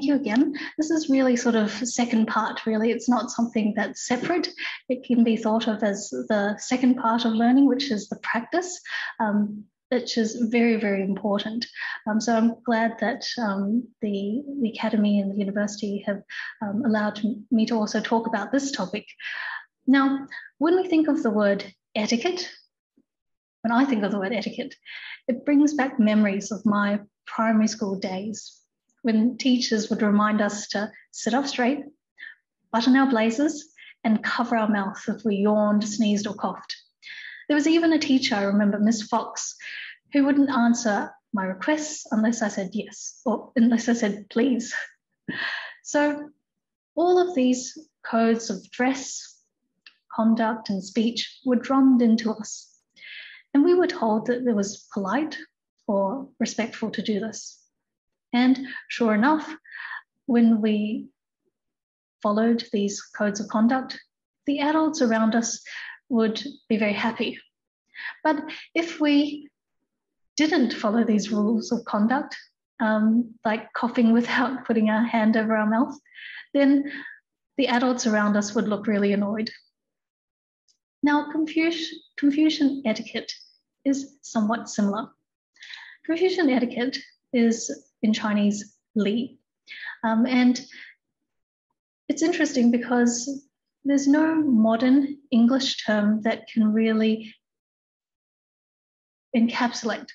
you again. This is really sort of second part, really. It's not something that's separate. It can be thought of as the second part of learning, which is the practice, which is very, very important. So I'm glad that the Academy and the university have allowed me to also talk about this topic. Now, when we think of the word etiquette, when I think of the word etiquette, it brings back memories of my primary school days when teachers would remind us to sit up straight, button our blazers, and cover our mouth if we yawned, sneezed, or coughed. There was even a teacher, I remember, Miss Fox, who wouldn't answer my requests unless I said yes, or unless I said please. So all of these codes of dress, conduct, and speech were drummed into us. And we were told that it was polite or respectful to do this. And sure enough, when we followed these codes of conduct, the adults around us would be very happy. But if we didn't follow these rules of conduct, like coughing without putting our hand over our mouth, then the adults around us would look really annoyed. Now, Confucian etiquette is somewhat similar. Confucian etiquette is in Chinese li. And it's interesting because there's no modern English term that can really encapsulate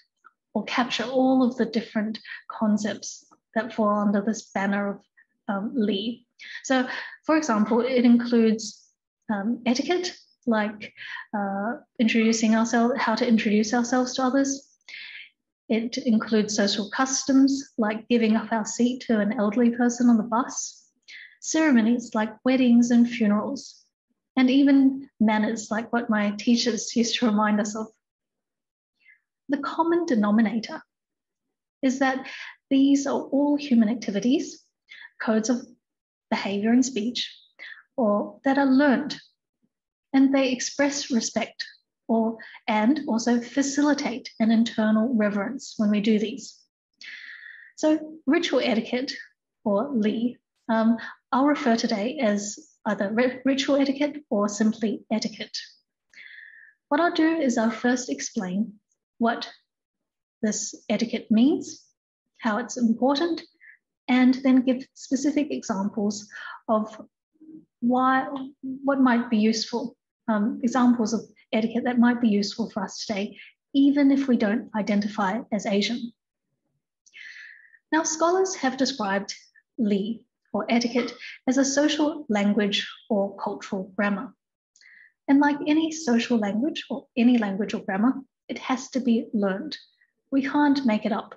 or capture all of the different concepts that fall under this banner of li. So, for example, it includes etiquette, like introducing ourselves, how to introduce ourselves to others. It includes social customs, like giving up our seat to an elderly person on the bus, ceremonies like weddings and funerals, and even manners, like what my teachers used to remind us of. The common denominator is that these are all human activities, codes of behavior and speech, or that are learned, and they express respect and also facilitate an internal reverence when we do these. So ritual etiquette, or li, I'll refer today as either ritual etiquette or simply etiquette. What I'll do is I'll first explain what this etiquette means, how it's important, and then give specific examples of what might be useful, examples of etiquette that might be useful for us today, even if we don't identify as Asian. Now, scholars have described li, or etiquette, as a social language or cultural grammar. And like any social language or any language or grammar, it has to be learned. We can't make it up.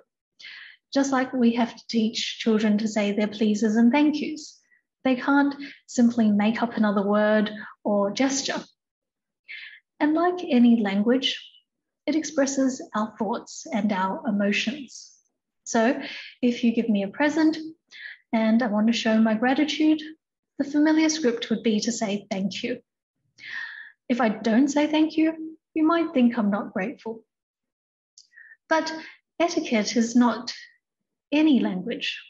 Just like we have to teach children to say their pleases and thank yous. They can't simply make up another word or gesture. And like any language, it expresses our thoughts and our emotions. So if you give me a present and I want to show my gratitude, the familiar script would be to say thank you. If I don't say thank you, you might think I'm not grateful. But etiquette is not any language.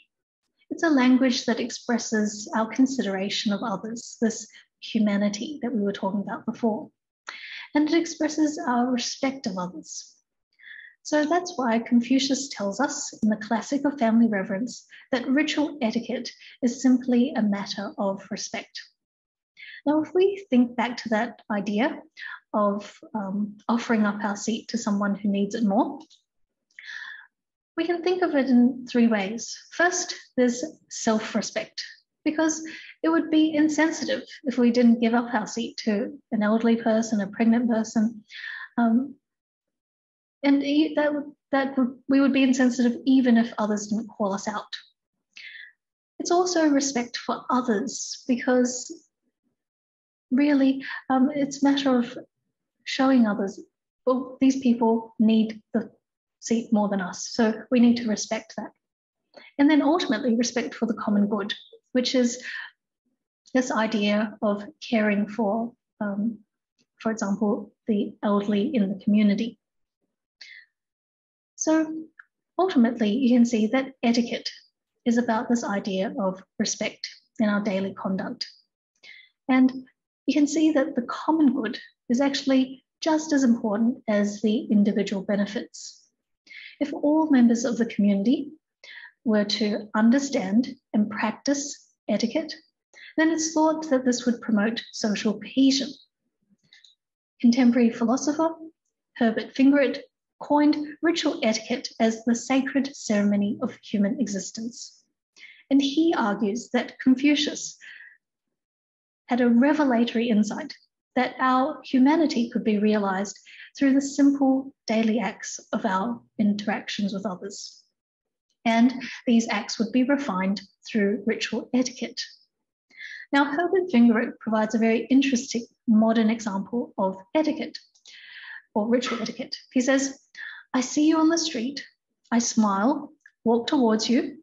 It's a language that expresses our consideration of others, this humanity that we were talking about before. And it expresses our respect of others. So that's why Confucius tells us in the classic of family reverence that ritual etiquette is simply a matter of respect. Now, if we think back to that idea of offering up our seat to someone who needs it more, we can think of it in three ways. First, there's self-respect, because it would be insensitive if we didn't give up our seat to an elderly person, a pregnant person, and we would be insensitive even if others didn't call us out. It's also respect for others, because really it's a matter of showing others, well, these people need the seat more than us, so we need to respect that. And then ultimately respect for the common good, which is this idea of caring for example, the elderly in the community. So ultimately, you can see that etiquette is about this idea of respect in our daily conduct. And you can see that the common good is actually just as important as the individual benefits. If all members of the community were to understand and practice etiquette, then it's thought that this would promote social cohesion. Contemporary philosopher Herbert Fingrid coined ritual etiquette as the sacred ceremony of human existence. And he argues that Confucius had a revelatory insight that our humanity could be realized through the simple daily acts of our interactions with others. And these acts would be refined through ritual etiquette. Now, Herbert Fingrid provides a very interesting modern example of etiquette, or ritual etiquette. He says, I see you on the street, I smile, walk towards you,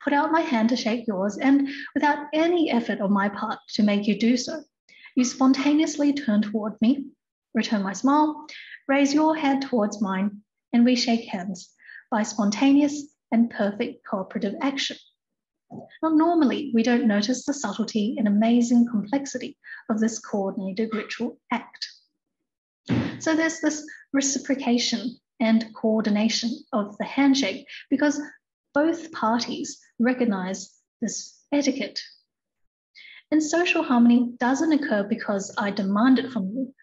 put out my hand to shake yours, and without any effort on my part to make you do so, you spontaneously turn toward me, return my smile, raise your hand towards mine, and we shake hands by spontaneous and perfect cooperative action. Now, normally, we don't notice the subtlety and amazing complexity of this coordinated ritual act. So there's this reciprocation and coordination of the handshake because both parties recognize this etiquette. And social harmony doesn't occur because I demand it from you,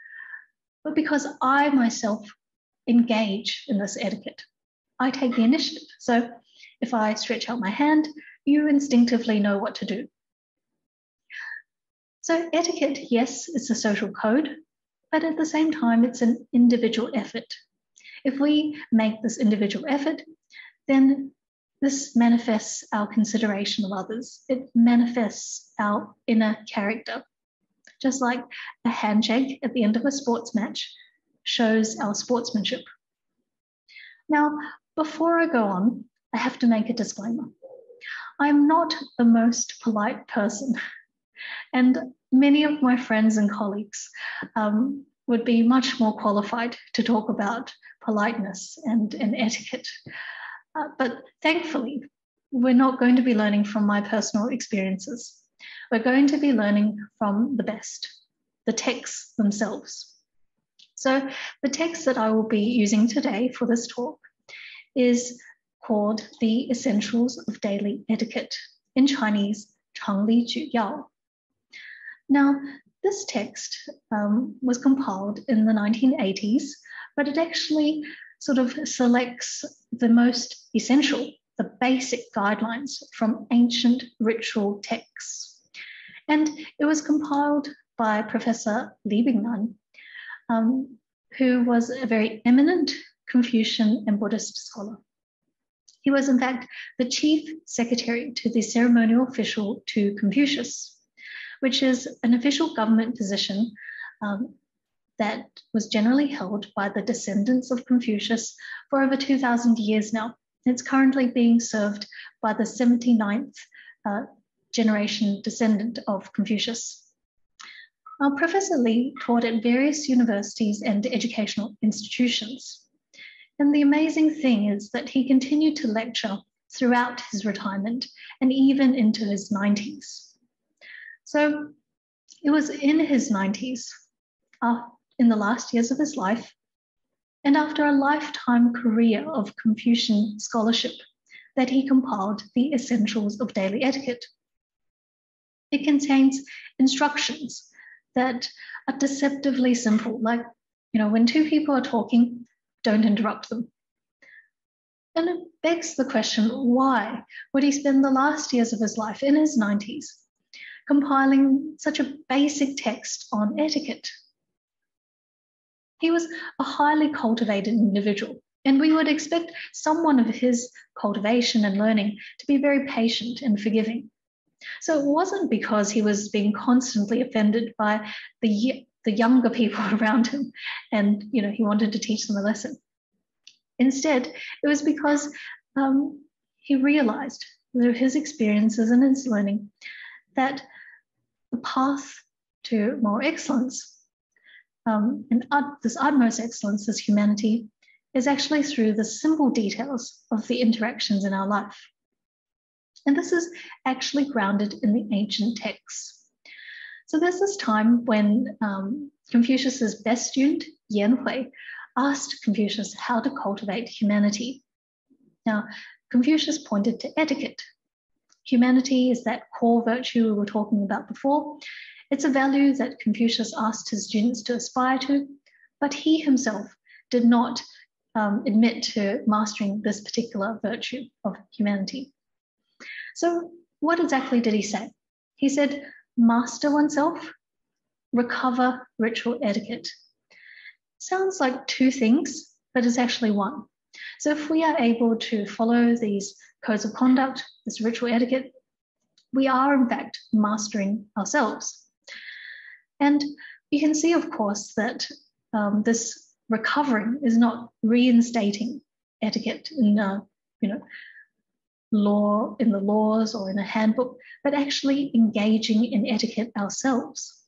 but because I myself engage in this etiquette. I take the initiative. So if I stretch out my hand, you instinctively know what to do. So etiquette, yes, it's a social code, but at the same time, it's an individual effort. If we make this individual effort, then this manifests our consideration of others. It manifests our inner character. Just like a handshake at the end of a sports match shows our sportsmanship. Now, before I go on, I have to make a disclaimer. I'm not the most polite person, and many of my friends and colleagues would be much more qualified to talk about politeness and etiquette. But thankfully, we're not going to be learning from my personal experiences. We're going to be learning from the best, the texts themselves. So the text that I will be using today for this talk is called The Essentials of Daily Etiquette, in Chinese, 常理举要. Now, this text was compiled in the 1980s, but it actually sort of selects the most essential, the basic guidelines from ancient ritual texts. And it was compiled by Professor Li Bingnan, who was a very eminent Confucian and Buddhist scholar. He was, in fact, the chief secretary to the ceremonial official to Confucius, which is an official government position that was generally held by the descendants of Confucius for over 2,000 years now. It's currently being served by the 79th generation descendant of Confucius. Professor Li taught at various universities and educational institutions. And the amazing thing is that he continued to lecture throughout his retirement and even into his 90s. So it was in his 90s, in the last years of his life, and after a lifetime career of Confucian scholarship, that he compiled The Essentials of Daily Etiquette. It contains instructions that are deceptively simple, like, when two people are talking, don't interrupt them. And it begs the question, why would he spend the last years of his life in his 90s compiling such a basic text on etiquette? He was a highly cultivated individual, and we would expect someone of his cultivation and learning to be very patient and forgiving. So it wasn't because he was being constantly offended by the younger people around him and he wanted to teach them a lesson. Instead, it was because he realized through his experiences and his learning that the path to more excellence and this utmost excellence, this humanity, is actually through the simple details of the interactions in our life. And this is actually grounded in the ancient texts. So there's this time when Confucius's best student, Yan Hui, asked Confucius how to cultivate humanity. Now, Confucius pointed to etiquette. Humanity is that core virtue we were talking about before. It's a value that Confucius asked his students to aspire to, but he himself did not admit to mastering this particular virtue of humanity. So what exactly did he say? He said, master oneself, recover ritual etiquette. Sounds like two things, but it's actually one. So if we are able to follow these codes of conduct, this ritual etiquette, we are in fact mastering ourselves. And you can see, of course, that this recovering is not reinstating etiquette in law, in the laws or in a handbook, but actually engaging in etiquette ourselves.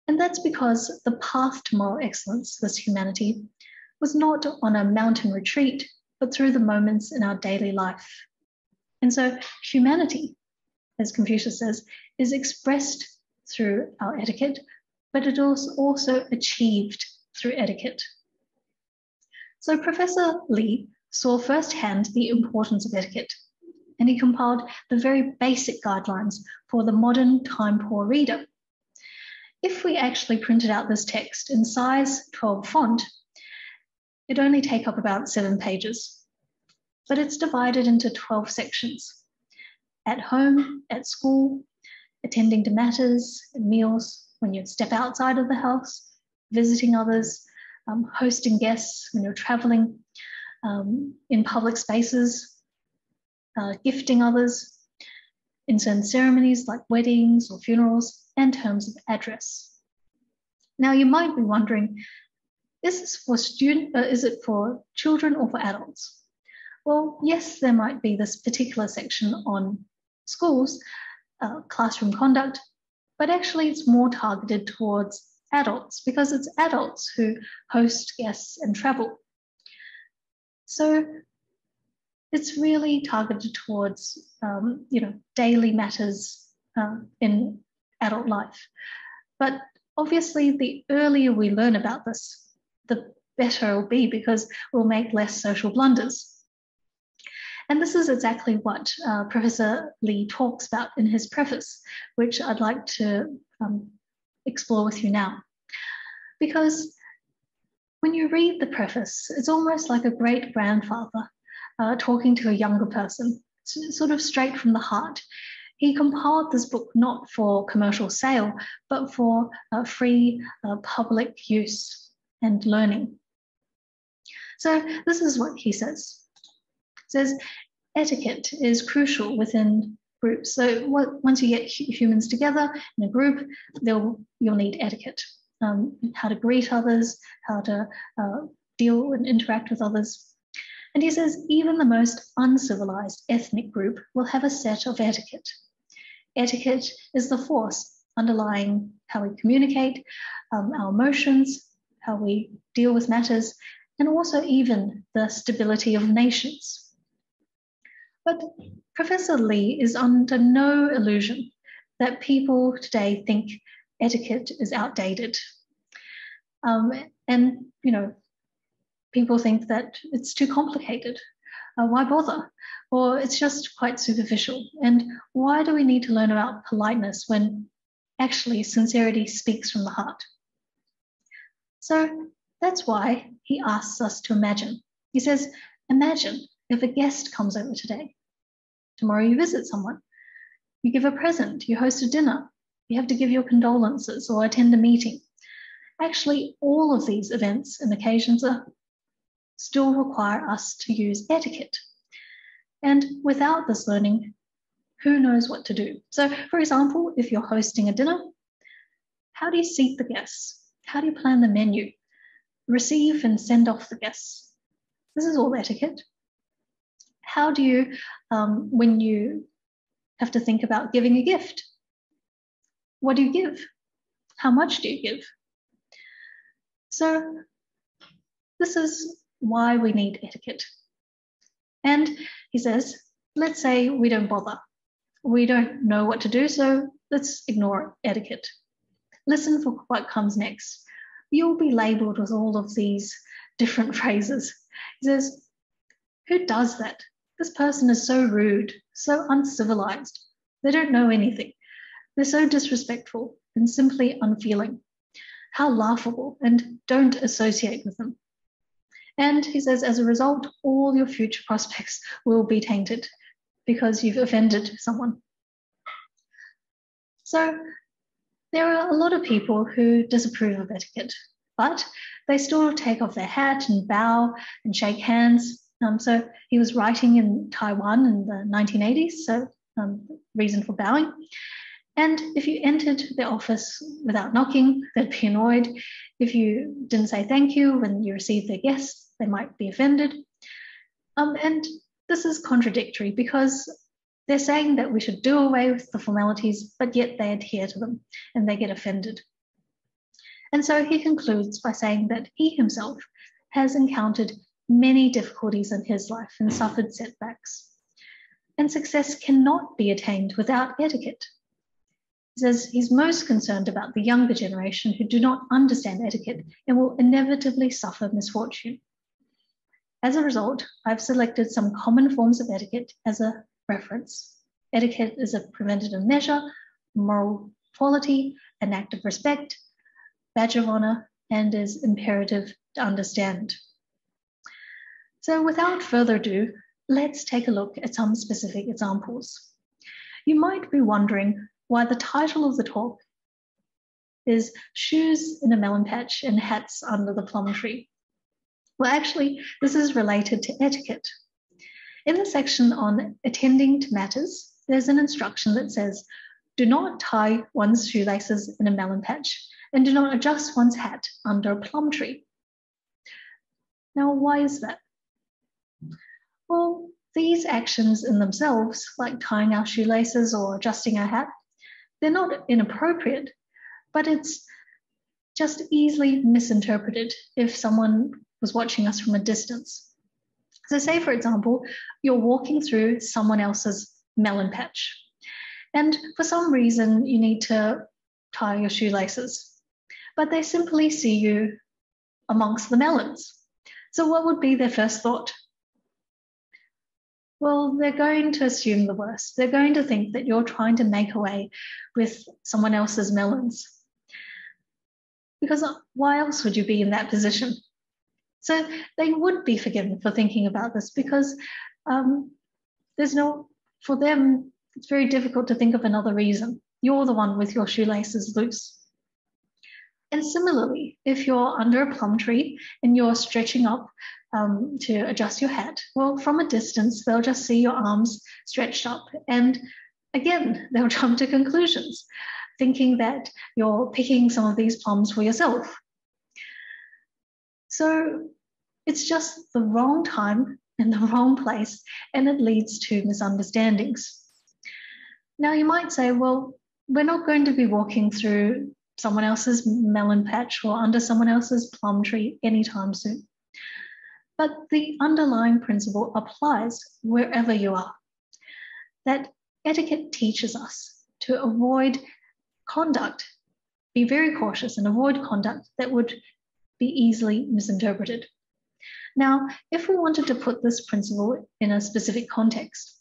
And that's because the path to moral excellence, this humanity, was not on a mountain retreat, but through the moments in our daily life. And so humanity, as Confucius says, is expressed through our etiquette, but it is also achieved through etiquette. So Professor Li saw firsthand the importance of etiquette, and he compiled the very basic guidelines for the modern time-poor reader. If we actually printed out this text in size 12 font, it'd only take up about 7 pages, but it's divided into 12 sections. At home, at school, attending to matters and meals, when you step outside of the house, visiting others, hosting guests when you're traveling, in public spaces, gifting others, in certain ceremonies like weddings or funerals, and terms of address. Now you might be wondering, is this for is it for children or for adults? Well, yes, there might be this particular section on schools, classroom conduct, but actually it's more targeted towards adults because it's adults who host guests and travel. So it's really targeted towards daily matters in adult life. But obviously, the earlier we learn about this, the better it'll be because we'll make less social blunders. And this is exactly what Professor Li talks about in his preface, which I'd like to explore with you now. Because when you read the preface, it's almost like a great-grandfather talking to a younger person, sort of straight from the heart. He compiled this book not for commercial sale, but for free public use and learning. So this is what he says. It says, etiquette is crucial within groups. So once you get humans together in a group, you'll need etiquette. How to greet others, how to deal and interact with others. And he says, even the most uncivilized ethnic group will have a set of etiquette. Etiquette is the force underlying how we communicate, our emotions, how we deal with matters, and also even the stability of nations. But Professor Li is under no illusion that people today think etiquette is outdated. And, people think that it's too complicated. Why bother? Or it's just quite superficial. And why do we need to learn about politeness when actually sincerity speaks from the heart? So that's why he asks us to imagine. He says, imagine if a guest comes over today. Tomorrow you visit someone. You give a present, you host a dinner. You have to give your condolences or attend a meeting. Actually, all of these events and occasions still require us to use etiquette. And without this learning, who knows what to do? So, for example, if you're hosting a dinner, how do you seat the guests? How do you plan the menu? Receive and send off the guests? This is all etiquette. How do you, when you have to think about giving a gift? What do you give? How much do you give? So this is why we need etiquette. And he says, let's say we don't bother. We don't know what to do, so let's ignore etiquette. Listen for what comes next. You'll be labeled with all of these different phrases. He says, who does that? This person is so rude, so uncivilized. They don't know anything. They're so disrespectful and simply unfeeling. How laughable, and don't associate with them. And he says, as a result, all your future prospects will be tainted because you've offended someone. So there are a lot of people who disapprove of etiquette, but they still take off their hat and bow and shake hands. So he was writing in Taiwan in the 1980s, so reason for bowing. And if you entered the office without knocking, they'd be annoyed. If you didn't say thank you when you received their guests, they might be offended. And this is contradictory because they're saying that we should do away with the formalities, but yet they adhere to them and they get offended. And so he concludes by saying that he himself has encountered many difficulties in his life and suffered setbacks. And success cannot be attained without etiquette. He says he's most concerned about the younger generation who do not understand etiquette and will inevitably suffer misfortune. As a result, I've selected some common forms of etiquette as a reference. Etiquette is a preventative measure, moral quality, an act of respect, badge of honor, and is imperative to understand. So without further ado, let's take a look at some specific examples. You might be wondering why the title of the talk is Shoes in a Melon Patch and Hats Under the Plum Tree. Well, actually, this is related to etiquette. In the section on attending to matters, there's an instruction that says, do not tie one's shoelaces in a melon patch and do not adjust one's hat under a plum tree. Now, why is that? Well, these actions in themselves, like tying our shoelaces or adjusting our hat, they're not inappropriate, but it's just easily misinterpreted if someone was watching us from a distance. So say, for example, you're walking through someone else's melon patch, and for some reason you need to tie your shoelaces, but they simply see you amongst the melons. So what would be their first thought? Well, they're going to assume the worst. They're going to think that you're trying to make away with someone else's melons. Because why else would you be in that position? So they would be forgiven for thinking about this because for them, it's very difficult to think of another reason. You're the one with your shoelaces loose. And similarly, if you're under a plum tree and you're stretching up to adjust your hat, well, from a distance, they'll just see your arms stretched up. And again, they'll jump to conclusions, thinking that you're picking some of these plums for yourself. So it's just the wrong time in the wrong place, and it leads to misunderstandings. Now, you might say, well, we're not going to be walking through someone else's melon patch or under someone else's plum tree anytime soon. But the underlying principle applies wherever you are. That etiquette teaches us to avoid conduct, be very cautious and avoid conduct that would be easily misinterpreted. Now, if we wanted to put this principle in a specific context,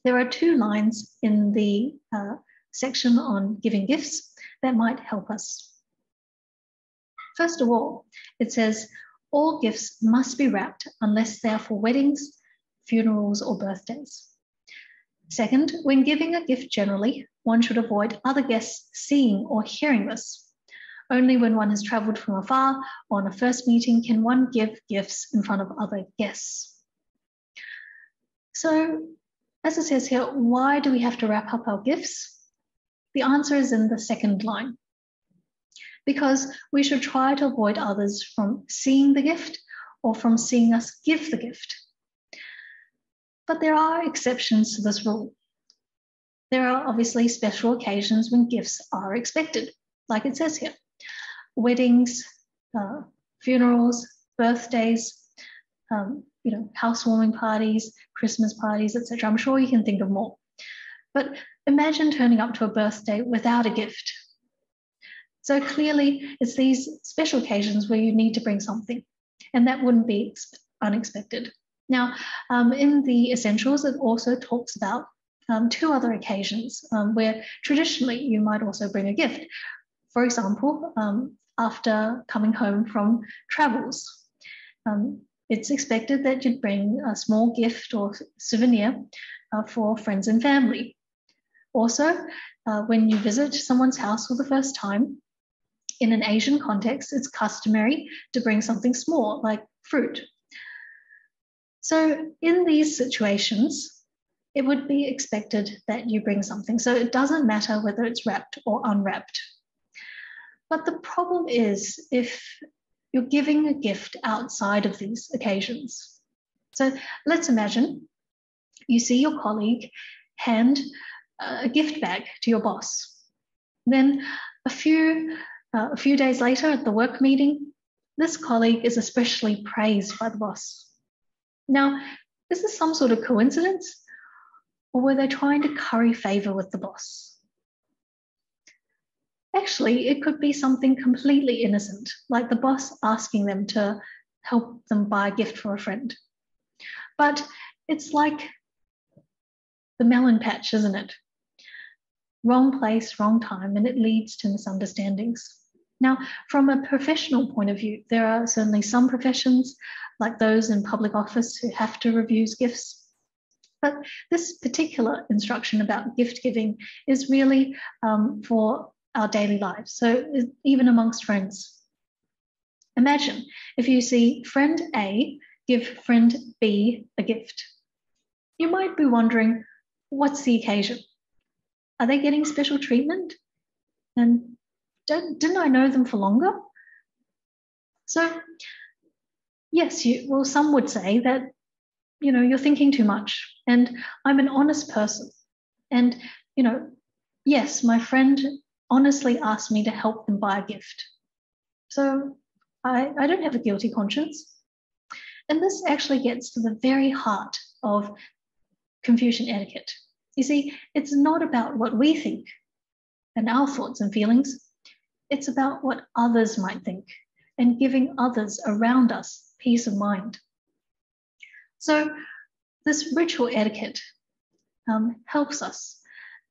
there are two lines in the section on giving gifts that might help us. First of all, it says, all gifts must be wrapped unless they are for weddings, funerals, or birthdays. Second, when giving a gift generally, one should avoid other guests seeing or hearing this. Only when one has traveled from afar or on a first meeting can one give gifts in front of other guests. So, as it says here, why do we have to wrap up our gifts? The answer is in the second line. Because we should try to avoid others from seeing the gift or from seeing us give the gift. But there are exceptions to this rule. There are obviously special occasions when gifts are expected, like it says here. Weddings, funerals, birthdays, housewarming parties, Christmas parties, etc. I'm sure you can think of more. But imagine turning up to a birthday without a gift. So clearly, it's these special occasions where you need to bring something, and that wouldn't be unexpected. Now, in the Essentials, it also talks about 2 other occasions where traditionally you might also bring a gift. For example, after coming home from travels, it's expected that you'd bring a small gift or souvenir for friends and family. Also, when you visit someone's house for the first time, in an Asian context, it's customary to bring something small like fruit. So in these situations, it would be expected that you bring something. So it doesn't matter whether it's wrapped or unwrapped. But the problem is if you're giving a gift outside of these occasions. So let's imagine you see your colleague hand a gift bag to your boss. Then a few days later at the work meeting, this colleague is especially praised by the boss. Now, is this some sort of coincidence, or were they trying to curry favor with the boss? Actually, it could be something completely innocent, like the boss asking them to help them buy a gift for a friend. But it's like the melon patch, isn't it? Wrong place, wrong time, and it leads to misunderstandings. Now, from a professional point of view, there are certainly some professions, like those in public office, who have to refuse gifts. But this particular instruction about gift giving is really for our daily lives, so even amongst friends. Imagine if you see friend A give friend B a gift. You might be wondering, what's the occasion? Are they getting special treatment? And didn't I know them for longer? So yes, some would say that, you're thinking too much, and I'm an honest person. And, yes, my friend honestly asked me to help them buy a gift. So I don't have a guilty conscience. And this actually gets to the very heart of Confucian etiquette. You see, it's not about what we think and our thoughts and feelings. It's about what others might think and giving others around us peace of mind. So this ritual etiquette helps us,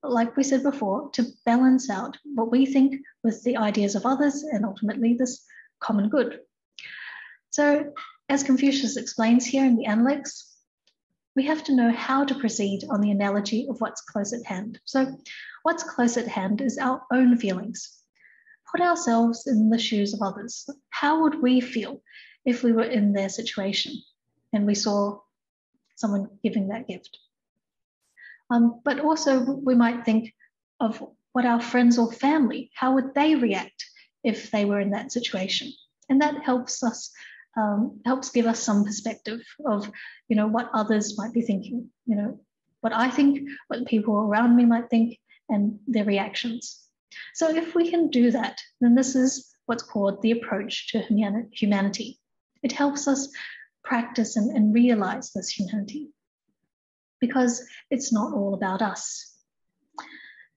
like we said before, to balance out what we think with the ideas of others and ultimately this common good. So as Confucius explains here in the Analects, we have to know how to proceed on the analogy of what's close at hand. So what's close at hand is our own feelings. Put ourselves in the shoes of others. How would we feel if we were in their situation and we saw someone giving that gift? But also we might think of what our friends or family, how would they react if they were in that situation? And that helps us, helps give us some perspective of, what others might be thinking, what I think, what people around me might think, and their reactions. So if we can do that, then this is what's called the approach to humanity. It helps us practice and realize this humanity, because it's not all about us.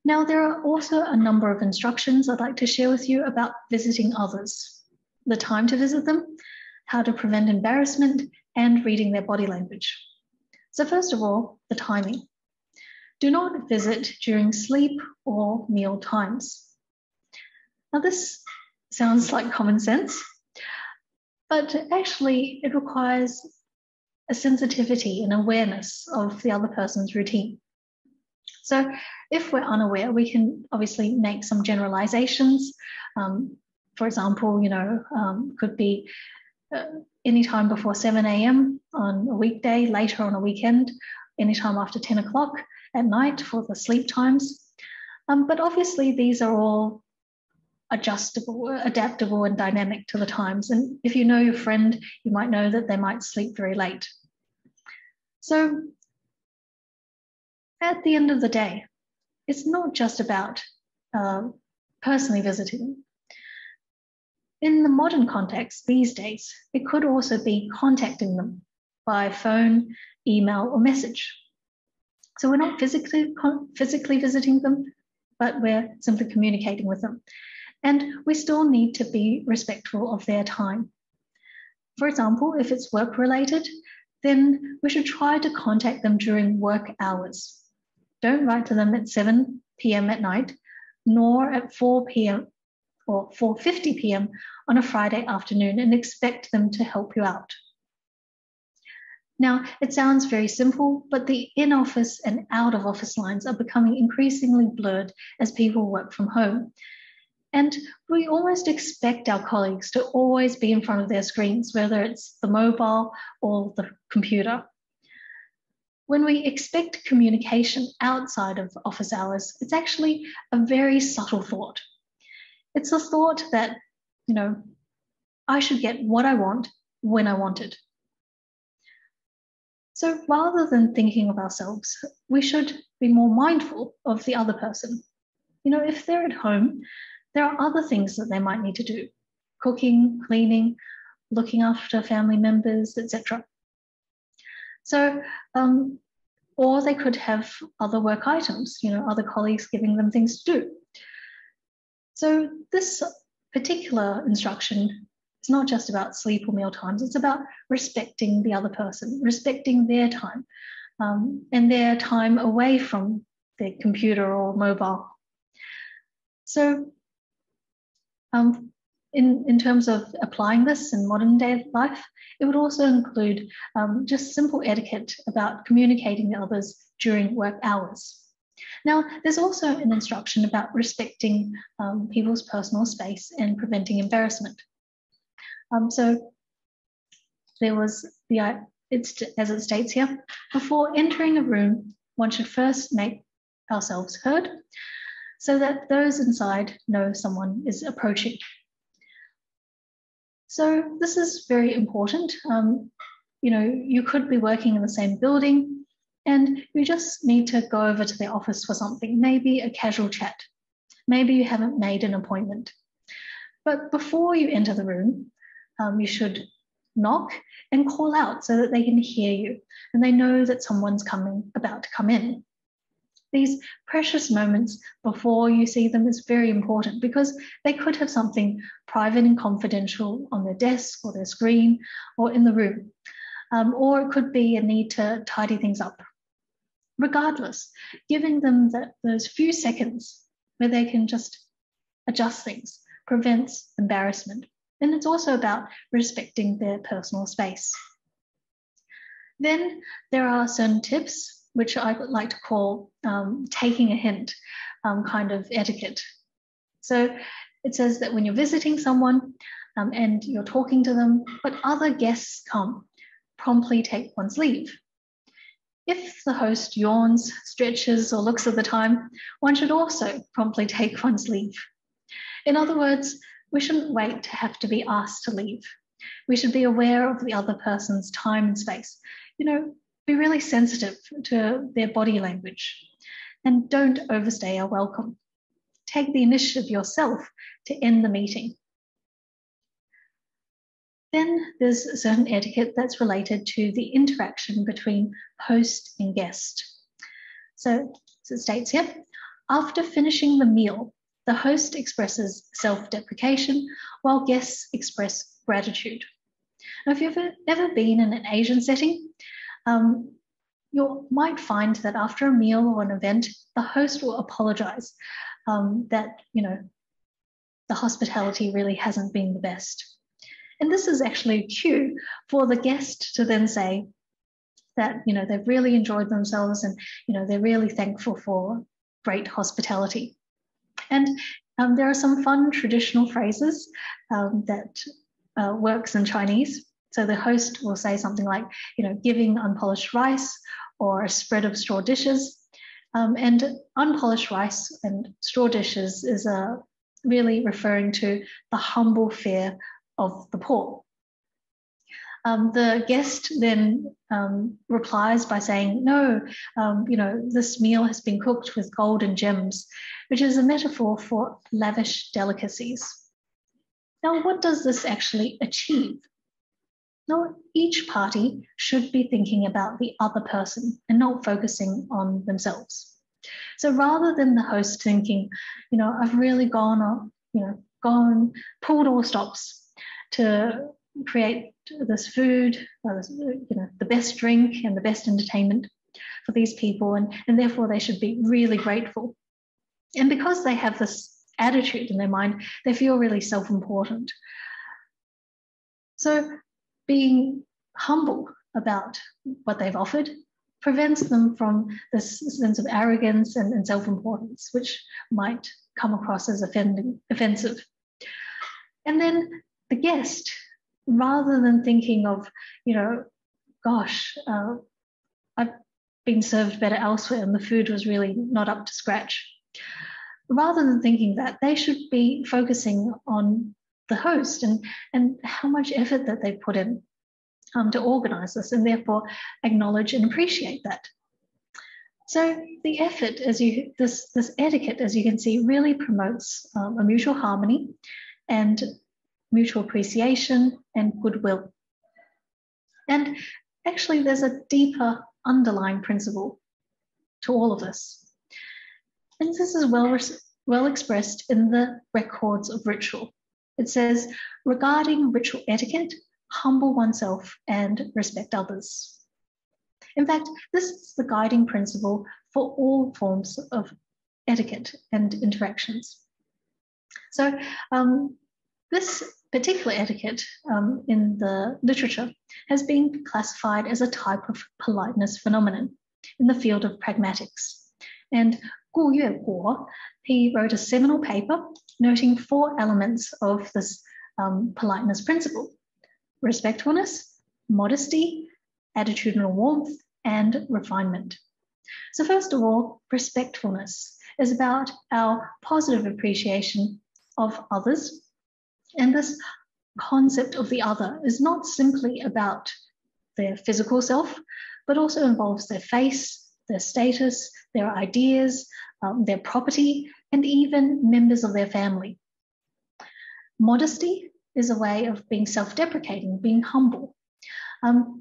Now, there are also a number of instructions I'd like to share with you about visiting others, the time to visit them, how to prevent embarrassment, and reading their body language. So first of all, the timing. Do not visit during sleep or meal times. Now, this sounds like common sense, but actually it requires a sensitivity and awareness of the other person's routine. So if we're unaware, we can obviously make some generalizations. For example, could be anytime before 7 a.m. on a weekday, later on a weekend, anytime after 10 o'clock at night for the sleep times. But obviously these are all adjustable, adaptable, and dynamic to the times. And if you know your friend, you might know that they might sleep very late. So at the end of the day, it's not just about personally visiting. In the modern context these days, it could also be contacting them by phone, email, or message. So we're not physically visiting them, but we're simply communicating with them. And we still need to be respectful of their time. For example, if it's work-related, then we should try to contact them during work hours. Don't write to them at 7 p.m. at night, nor at 4 p.m. or 4:50 p.m. on a Friday afternoon and expect them to help you out. Now, it sounds very simple, but the in-office and out-of-office lines are becoming increasingly blurred as people work from home. And we almost expect our colleagues to always be in front of their screens, whether it's the mobile or the computer. When we expect communication outside of office hours, it's actually a very subtle thought. It's a thought that, I should get what I want when I want it. So rather than thinking of ourselves, we should be more mindful of the other person. If they're at home, there are other things that they might need to do: cooking, cleaning, looking after family members, etc. So, or they could have other work items, other colleagues giving them things to do. So this particular instruction, it's not just about sleep or meal times, it's about respecting the other person, respecting their time, and their time away from their computer or mobile. So in terms of applying this in modern day life, it would also include just simple etiquette about communicating to others during work hours. Now, there's also an instruction about respecting people's personal space and preventing embarrassment. So there was as it states here, before entering a room, one should first make ourselves heard so that those inside know someone is approaching. So this is very important. You could be working in the same building and you just need to go over to their office for something, maybe a casual chat. Maybe you haven't made an appointment. But before you enter the room, you should knock and call out so that they can hear you and they know that someone's about to come in. These precious moments before you see them is very important because they could have something private and confidential on their desk or their screen or in the room. Or it could be a need to tidy things up. Regardless, giving them those few seconds where they can just adjust things prevents embarrassment. And it's also about respecting their personal space. Then there are certain tips which I would like to call taking a hint kind of etiquette. So it says that when you're visiting someone and you're talking to them, but other guests come, promptly take one's leave. If the host yawns, stretches, or looks at the time, one should also promptly take one's leave. In other words, we shouldn't wait to have to be asked to leave. We should be aware of the other person's time and space. Be really sensitive to their body language and don't overstay our welcome. Take the initiative yourself to end the meeting. Then there's a certain etiquette that's related to the interaction between host and guest. So it states here, after finishing the meal, the host expresses self-deprecation while guests express gratitude. Now, if you've ever been in an Asian setting, you might find that after a meal or an event, the host will apologize that, the hospitality really hasn't been the best. And this is actually a cue for the guest to then say that, they've really enjoyed themselves and, they're really thankful for great hospitality. And there are some fun traditional phrases that works in Chinese. So the host will say something like, giving unpolished rice or a spread of straw dishes. And unpolished rice and straw dishes is really referring to the humble fare of the poor. The guest then replies by saying, no, this meal has been cooked with gold and gems, which is a metaphor for lavish delicacies. Now, what does this actually achieve? No, each party should be thinking about the other person and not focusing on themselves. So rather than the host thinking, I've really gone, pulled all stops to create this food, the best drink and the best entertainment for these people, and therefore they should be really grateful. And because they have this attitude in their mind, they feel really self-important. So being humble about what they've offered prevents them from this sense of arrogance and self-importance, which might come across as offensive. And then the guest, rather than thinking of, gosh, I've been served better elsewhere and the food was really not up to scratch. Rather than thinking that, they should be focusing on the host and how much effort that they put in to organize this, and therefore acknowledge and appreciate that. So the effort, this etiquette, as you can see, really promotes a mutual harmony and mutual appreciation and goodwill. And actually, there's a deeper underlying principle to all of this. And this is well expressed in the records of ritual. It says, regarding ritual etiquette, humble oneself and respect others. In fact, this is the guiding principle for all forms of etiquette and interactions. So this particular etiquette in the literature has been classified as a type of politeness phenomenon in the field of pragmatics. And Gu Yueguo, he wrote a seminal paper noting 4 elements of this politeness principle: respectfulness, modesty, attitudinal warmth, and refinement. So first of all, respectfulness is about our positive appreciation of others. And this concept of the other is not simply about their physical self, but also involves their face, their status, their ideas, their property, and even members of their family. Modesty is a way of being self-deprecating, being humble.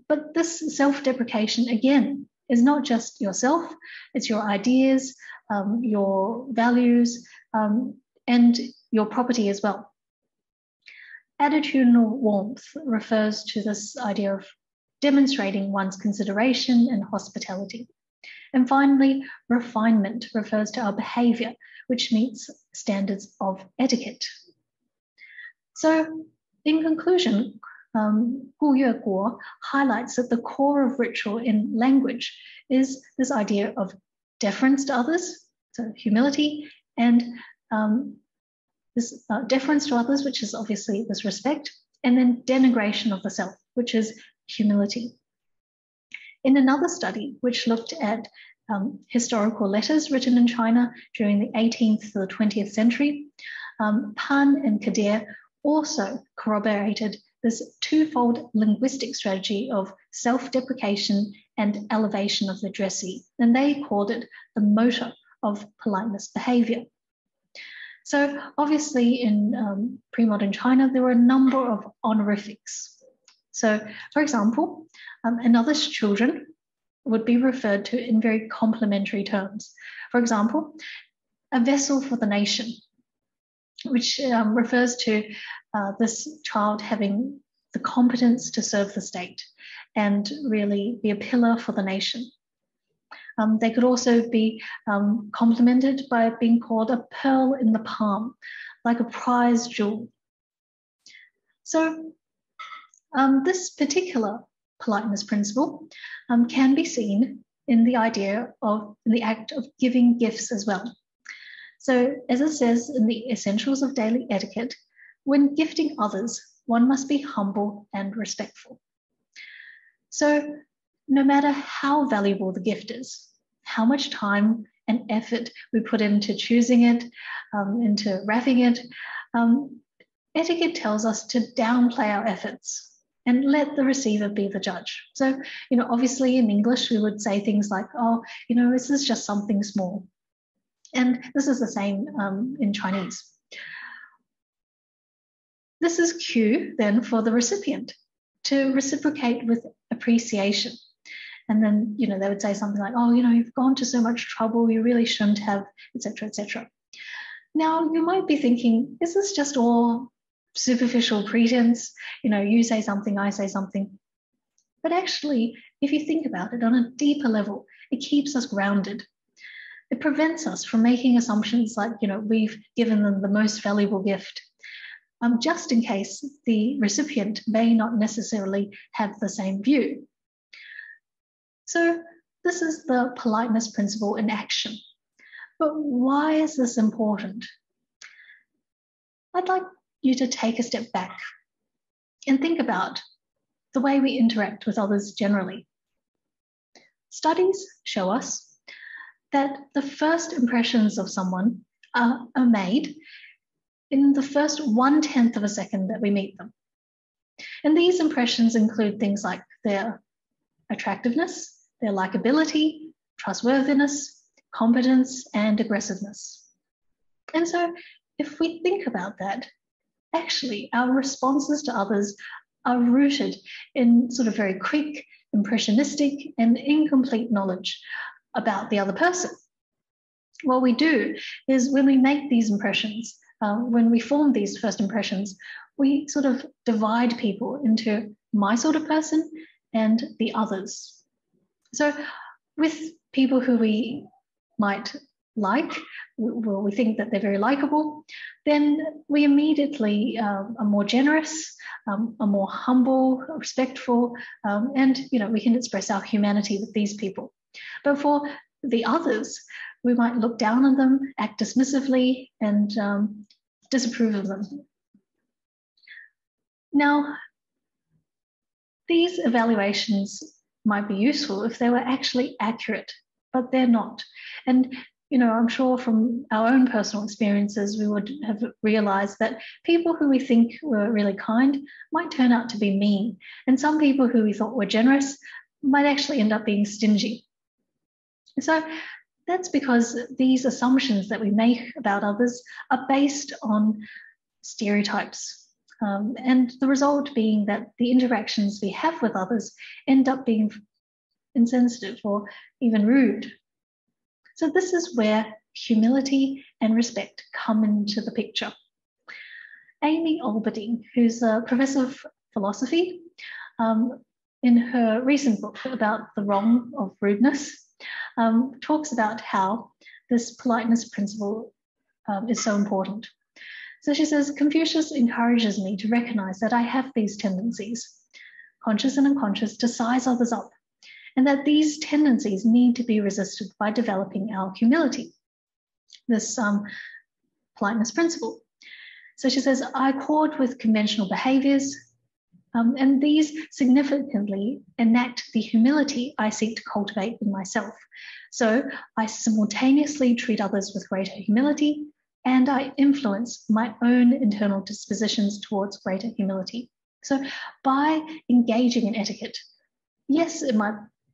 But this self-deprecation, again, is not just yourself, it's your ideas, your values, and your property as well. Attitudinal warmth refers to this idea of demonstrating one's consideration and hospitality. And finally, refinement refers to our behavior, which meets standards of etiquette. So in conclusion, Gu Yueguo highlights that the core of ritual in language is this idea of deference to others, so humility, and this deference to others, which is obviously this respect, and then denigration of the self, which is humility. In another study, which looked at historical letters written in China during the 18th to the 20th century, Pan and Kadir also corroborated this twofold linguistic strategy of self-deprecation and elevation of the addressee, and they called it the motor of politeness behavior. So obviously in pre-modern China, there were a number of honorifics. So for example, another's children would be referred to in very complimentary terms. For example, a vessel for the nation, which refers to this child having the competence to serve the state and really be a pillar for the nation. They could also be complimented by being called a pearl in the palm, like a prized jewel. So this particular politeness principle can be seen in the act of giving gifts as well. So as it says in the Essentials of Daily Etiquette, when gifting others, one must be humble and respectful. So no matter how valuable the gift is, how much time and effort we put into choosing it, into wrapping it, etiquette tells us to downplay our efforts and let the receiver be the judge. So, obviously in English, we would say things like, oh, this is just something small. And this is the same in Chinese. This is cue then for the recipient to reciprocate with appreciation. And then, they would say something like, oh, you've gone to so much trouble, you really shouldn't have, etc., etc. Now, you might be thinking, is this just all superficial pretense? You say something, I say something. But actually, if you think about it on a deeper level, it keeps us grounded. It prevents us from making assumptions like, we've given them the most valuable gift, just in case the recipient may not necessarily have the same view. So this is the politeness principle in action. But why is this important? I'd like you to take a step back and think about the way we interact with others generally. Studies show us that the first impressions of someone are made in the first 1/10 of a second that we meet them. And these impressions include things like their attractiveness, their likability, trustworthiness, competence, and aggressiveness. And so if we think about that, actually our responses to others are rooted in sort of very quick, impressionistic, and incomplete knowledge about the other person. What we do is when we make these impressions, when we form these first impressions, we sort of divide people into my sort of person and the others. So with people who we might like, we think that they're very likable, then we immediately are more generous, are more humble, respectful, and we can express our humanity with these people. But for the others, we might look down on them, act dismissively, and disapprove of them. Now, these evaluations might be useful if they were actually accurate, but they're not. And I'm sure from our own personal experiences, we would have realized that people who we think were really kind might turn out to be mean. And some people who we thought were generous might actually end up being stingy. So that's because these assumptions that we make about others are based on stereotypes. And the result being that the interactions we have with others end up being insensitive or even rude. So this is where humility and respect come into the picture. Amy Albertine, who's a professor of philosophy, in her recent book about the wrong of rudeness, talks about how this politeness principle is so important. So she says, Confucius encourages me to recognize that I have these tendencies, conscious and unconscious, to size others up, and that these tendencies need to be resisted by developing our humility, this politeness principle. So she says, I accord with conventional behaviors, and these significantly enact the humility I seek to cultivate in myself. So I simultaneously treat others with greater humility, and I influence my own internal dispositions towards greater humility. So by engaging in etiquette, yes,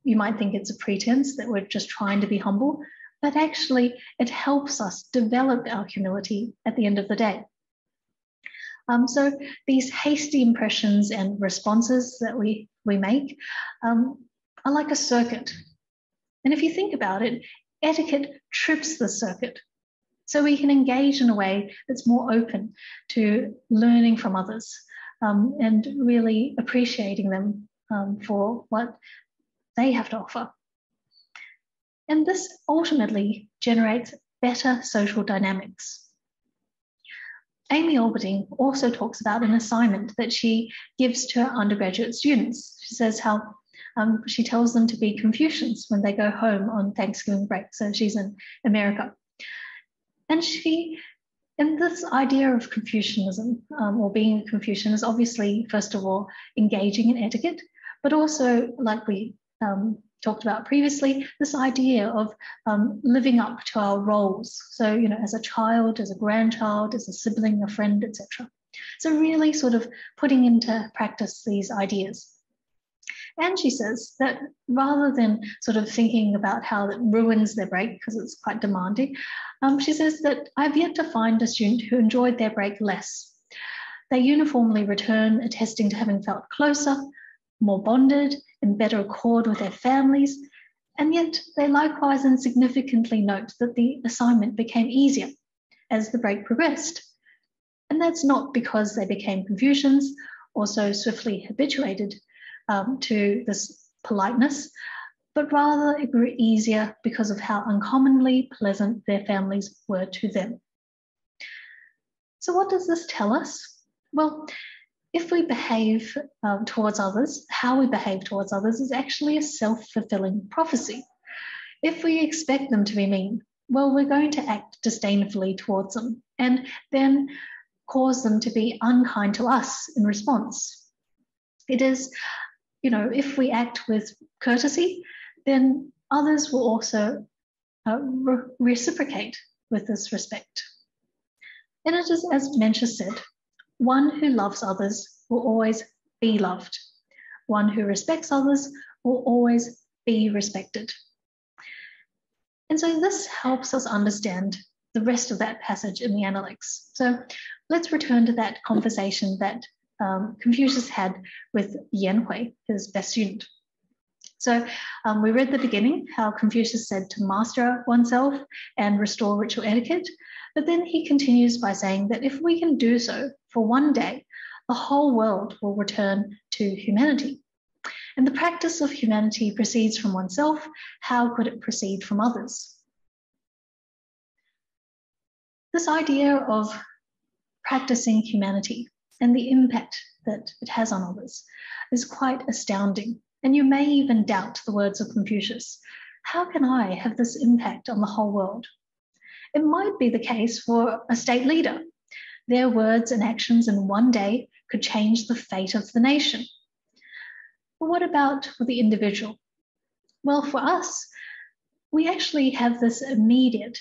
you might think it's a pretense that we're just trying to be humble, but actually it helps us develop our humility at the end of the day. So these hasty impressions and responses that we make are like a circuit. And if you think about it, etiquette trips the circuit. So we can engage in a way that's more open to learning from others and really appreciating them for what they have to offer. And this ultimately generates better social dynamics. Amy Albertine also talks about an assignment that she gives to her undergraduate students. She says how she tells them to be Confucians when they go home on Thanksgiving break. So she's in America. And this idea of Confucianism or being a Confucian is obviously, first of all, engaging in etiquette, but also, like we talked about previously, this idea of living up to our roles. So, as a child, as a grandchild, as a sibling, a friend, etc. So really sort of putting into practice these ideas. And she says that rather than sort of thinking about how it ruins their break because it's quite demanding, she says that I've yet to find a student who enjoyed their break less. They uniformly return, attesting to having felt closer, more bonded, in better accord with their families, and yet they likewise and significantly note that the assignment became easier as the break progressed. And that's not because they became Confucians or so swiftly habituated to this politeness, but rather it grew easier because of how uncommonly pleasant their families were to them. So what does this tell us? Well, if we behave towards others, how we behave towards others is actually a self-fulfilling prophecy. If we expect them to be mean, well, we're going to act disdainfully towards them and then cause them to be unkind to us in response. It is, if we act with courtesy, then others will also reciprocate with this respect. And it is, as Mencha said, one who loves others will always be loved. One who respects others will always be respected. And so this helps us understand the rest of that passage in the Analects. So let's return to that conversation that Confucius had with Yanhui, his best student. So we read the beginning, how Confucius said to master oneself and restore ritual etiquette, but then he continues by saying that if we can do so for one day, the whole world will return to humanity. And the practice of humanity proceeds from oneself. How could it proceed from others? This idea of practicing humanity and the impact that it has on others is quite astounding. And you may even doubt the words of Confucius. How can I have this impact on the whole world? It might be the case for a state leader. Their words and actions in one day could change the fate of the nation. But what about for the individual? Well, for us, we actually have this immediate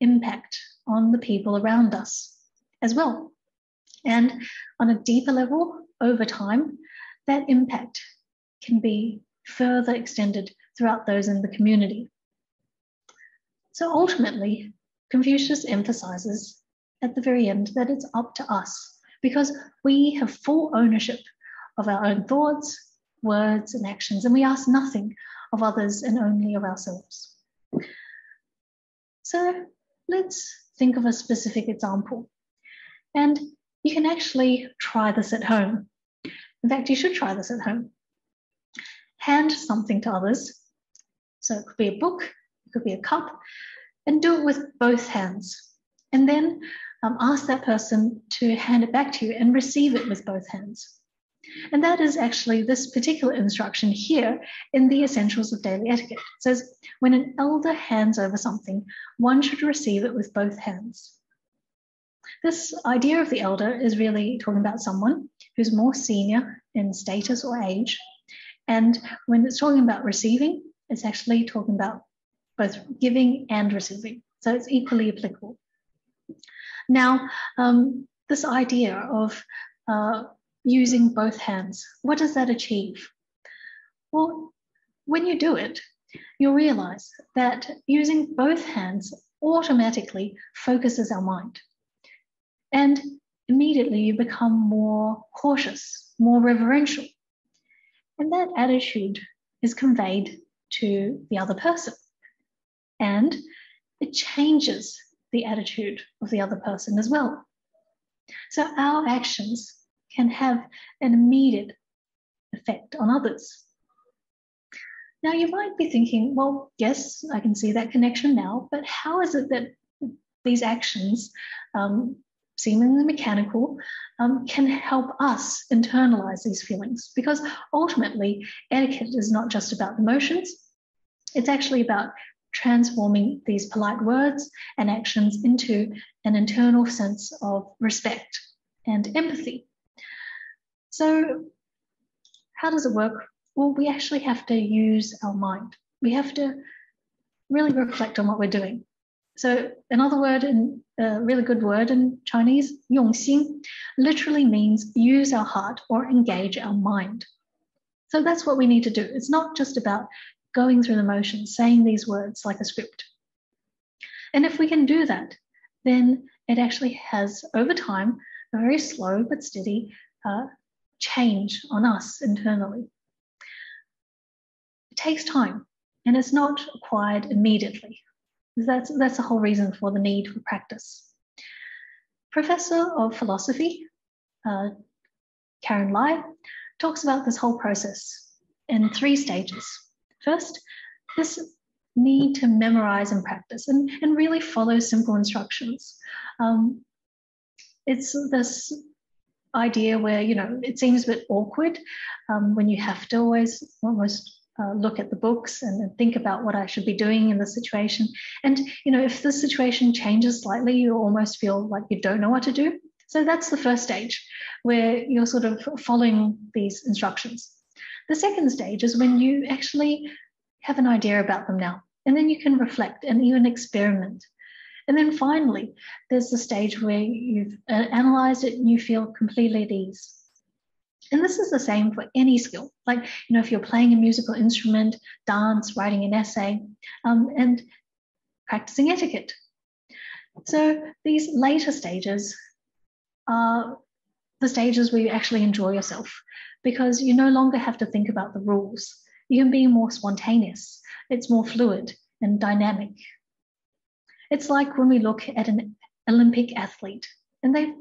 impact on the people around us as well. And on a deeper level, over time, that impact can be further extended throughout those in the community. So ultimately, Confucius emphasizes at the very end that it's up to us because we have full ownership of our own thoughts, words, and actions, and we ask nothing of others and only of ourselves. So let's think of a specific example. And you can actually try this at home. In fact, you should try this at home. Hand something to others. So it could be a book, it could be a cup, and do it with both hands. And then ask that person to hand it back to you and receive it with both hands. And that is actually this particular instruction here in the Essentials of Daily Etiquette. It says, when an elder hands over something, one should receive it with both hands. This idea of the elder is really talking about someone who's more senior in status or age. And when it's talking about receiving, it's actually talking about both giving and receiving. So it's equally applicable. Now, this idea of using both hands, what does that achieve? Well, when you do it, you'll realize that using both hands automatically focuses our mind. And immediately you become more cautious, more reverential. And that attitude is conveyed to the other person. And it changes the attitude of the other person as well. So our actions can have an immediate effect on others. Now you might be thinking, well, yes, I can see that connection now, but how is it that these actions, seemingly mechanical, can help us internalize these feelings? Because ultimately, etiquette is not just about emotions, it's actually about transforming these polite words and actions into an internal sense of respect and empathy. So how does it work? Well, we actually have to use our mind. We have to really reflect on what we're doing. So another word, a really good word in Chinese, 用心, literally means use our heart or engage our mind. So that's what we need to do. It's not just about going through the motions, saying these words like a script. And if we can do that, then it actually has, over time, a very slow but steady change on us internally. It takes time, and it's not acquired immediately. That's the whole reason for the need for practice. Professor of philosophy, Karen Lai, talks about this whole process in 3 stages. First, this need to memorize and practice and really follow simple instructions. It's this idea where, it seems a bit awkward when you have to always almost look at the books and think about what I should be doing in the situation. And, if the situation changes slightly, you almost feel like you don't know what to do. So that's the first stage where you're sort of following these instructions. The second stage is when you actually have an idea about them now, and then you can reflect and even experiment. And then finally, there's the stage where you've analyzed it and you feel completely at ease. And this is the same for any skill. Like, if you're playing a musical instrument, dance, writing an essay, and practicing etiquette. So these later stages are the stages where you actually enjoy yourself, because you no longer have to think about the rules. You can be more spontaneous. It's more fluid and dynamic. It's like when we look at an Olympic athlete, and they've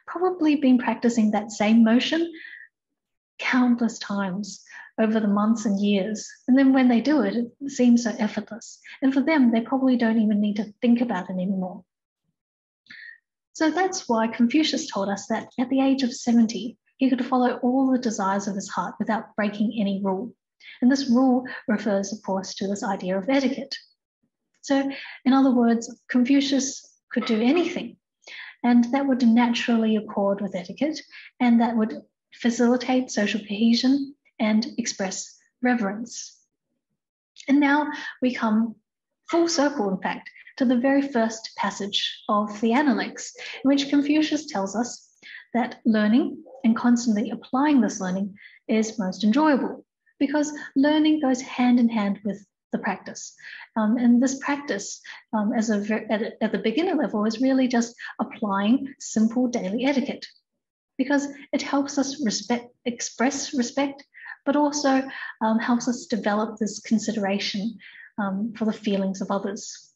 probably been practicing that same motion countless times over the months and years. And then when they do it, it seems so effortless. And for them, they probably don't even need to think about it anymore. So that's why Confucius told us that at the age of 70, he could follow all the desires of his heart without breaking any rule. And this rule refers, of course, to this idea of etiquette. So in other words, Confucius could do anything, and that would naturally accord with etiquette, and that would facilitate social cohesion and express reverence. And now we come full circle, in fact, to the very first passage of the Analects, in which Confucius tells us that learning and constantly applying this learning is most enjoyable, because learning goes hand in hand with the practice. And this practice at the beginner level is really just applying simple daily etiquette, because it helps us express respect, but also helps us develop this consideration for the feelings of others.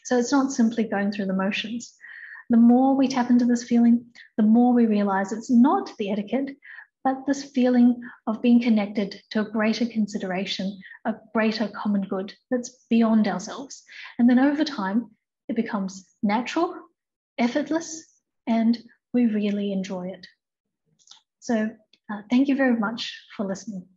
So it's not simply going through the motions. The more we tap into this feeling, the more we realize it's not the etiquette, but this feeling of being connected to a greater consideration, a greater common good that's beyond ourselves. And then over time, it becomes natural, effortless, and we really enjoy it. So thank you very much for listening.